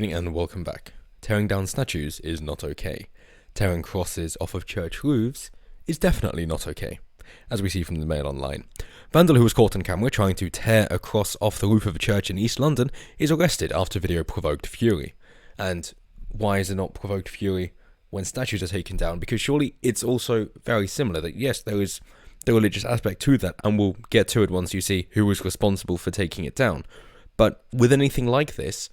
And welcome back. Tearing down statues is not okay. Tearing crosses off of church roofs is definitely not okay, as we see from the Mail Online. Vandal, who was caught on camera trying to tear a cross off the roof of a church in East London, is arrested after video provoked fury. And why is it not provoked fury when statues are taken down? Because surely it's also very similar that yes, there is the religious aspect to that, and we'll get to it once you see who was responsible for taking it down. But with anything like this,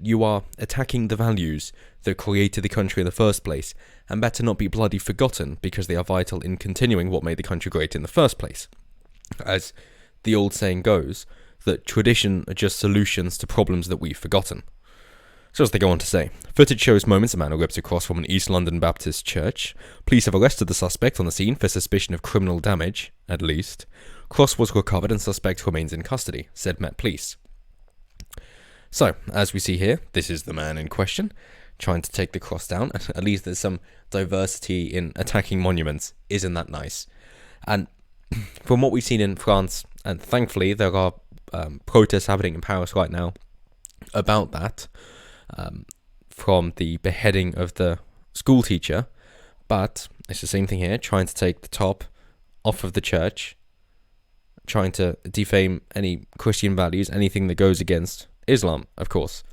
you are attacking the values that created the country in the first place, and better not be bloody forgotten because they are vital in continuing what made the country great in the first place. As the old saying goes, that tradition are just solutions to problems that we've forgotten. So as they go on to say, footage shows moments a man rips across from an East London Baptist church. Police have arrested the suspect on the scene for suspicion of criminal damage, at least. Cross was recovered and suspect remains in custody, said Met Police. So, as we see here, this is the man in question, trying to take the cross down. At least there's some diversity in attacking monuments. Isn't that nice? And from what we've seen in France, and thankfully there are protests happening in Paris right now about that, from the beheading of the school teacher, but it's the same thing here, trying to take the top off of the church, trying to defame any Christian values, anything that goes against Islam, of course,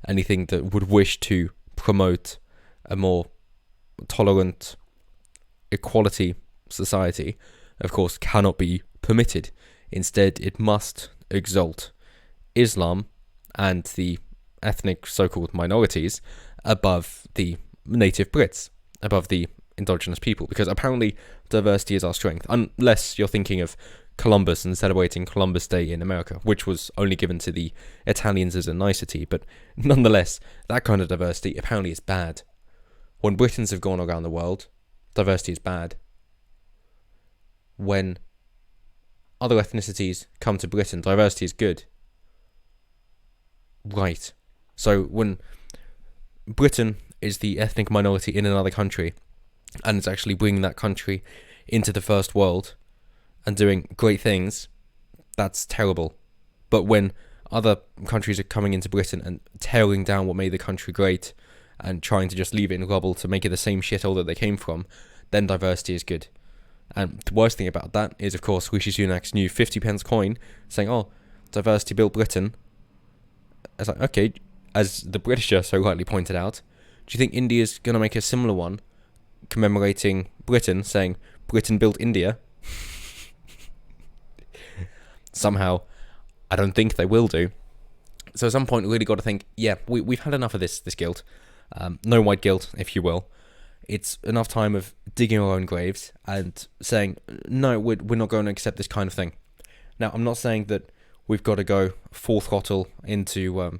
anything that would wish to promote a more tolerant, equality society, of course, cannot be permitted. Instead, it must exalt Islam and the ethnic so-called minorities above the native Brits, above the indigenous people, because apparently diversity is our strength, unless you're thinking of Columbus and celebrating Columbus Day in America, which was only given to the Italians as a nicety, but nonetheless, that kind of diversity apparently is bad. When Britons have gone around the world, diversity is bad. When other ethnicities come to Britain, diversity is good. Right. So when Britain is the ethnic minority in another country, and it's actually bringing that country into the first world, and doing great things, that's terrible. But when other countries are coming into Britain and tearing down what made the country great and trying to just leave it in rubble to make it the same shithole that they came from, then diversity is good. And the worst thing about that is, of course, Rishi Sunak's new 50p coin saying, oh, diversity built Britain. It's like, okay, as the Britisher so rightly pointed out, do you think India's going to make a similar one commemorating Britain, saying Britain built India? Somehow, I don't think they will do. So at some point, we really got to think, yeah, we've had enough of this guilt. No white guilt, if you will. It's enough time of digging our own graves and saying, no, we're not going to accept this kind of thing. Now, I'm not saying that we've got to go full throttle into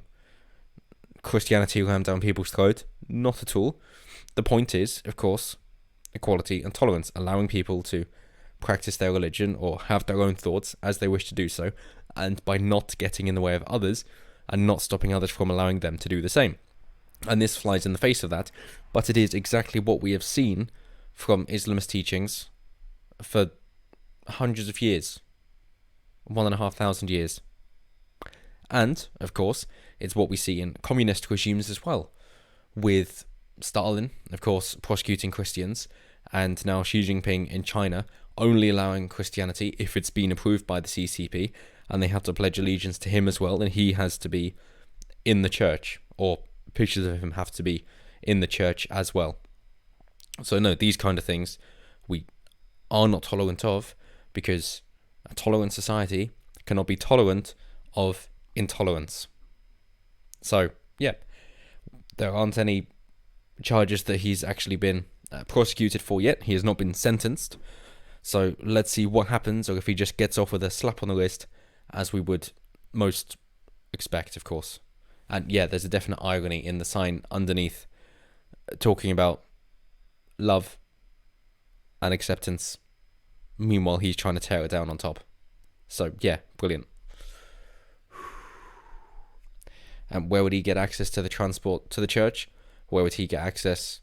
Christianity rammed down people's throat. Not at all. The point is, of course, equality and tolerance, allowing people to practice their religion or have their own thoughts as they wish to do so, and by not getting in the way of others and not stopping others from allowing them to do the same. And this flies in the face of that, but it is exactly what we have seen from Islamist teachings for hundreds of years, 1,500 years. And, of course, it's what we see in communist regimes as well, with Stalin, of course, prosecuting Christians, and now Xi Jinping in China only allowing Christianity if it's been approved by the CCP, and they have to pledge allegiance to him as well, and he has to be in the church, or pictures of him have to be in the church as well. So no, these kind of things we are not tolerant of, because a tolerant society cannot be tolerant of intolerance. So yeah, there aren't any charges that he's actually been prosecuted for yet. He has not been sentenced. So let's see what happens, or if he just gets off with a slap on the wrist, as we would most expect, of course. And yeah, there's a definite irony in the sign underneath, talking about love and acceptance. Meanwhile, he's trying to tear it down on top. So yeah, brilliant. And where would he get access to the transport to the church? Where would he get access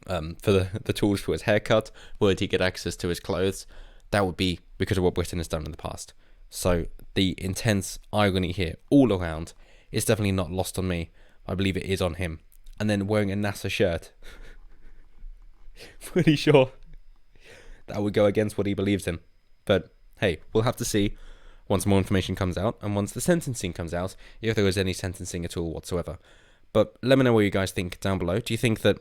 for the tools for his haircut? Where would he get access to his clothes? That would be because of what Britain has done in the past. So the intense irony here all around is definitely not lost on me. I believe it is on him, and then wearing a NASA shirt. Pretty sure that would go against what he believes in. But hey, we'll have to see once more information comes out, and once the sentencing comes out, if there was any sentencing at all whatsoever. But let me know what you guys think down below. Do you think that,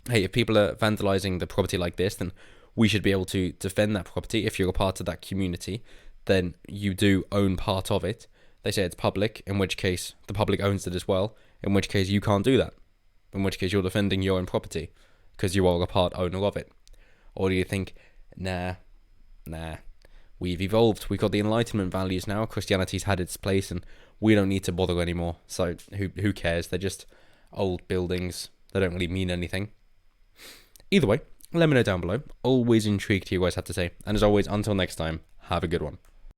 hey, if people are vandalizing the property like this, then we should be able to defend that property? If you're a part of that community, then you do own part of it. They say it's public, in which case the public owns it as well, in which case you can't do that. In which case you're defending your own property, because you are a part owner of it. Or do you think, nah, we've evolved, we've got the Enlightenment values now, Christianity's had its place, and we don't need to bother anymore, so who cares? They're just old buildings, they don't really mean anything. Either way, let me know down below. Always intrigued to hear what you guys have to say, and as always, until next time, have a good one.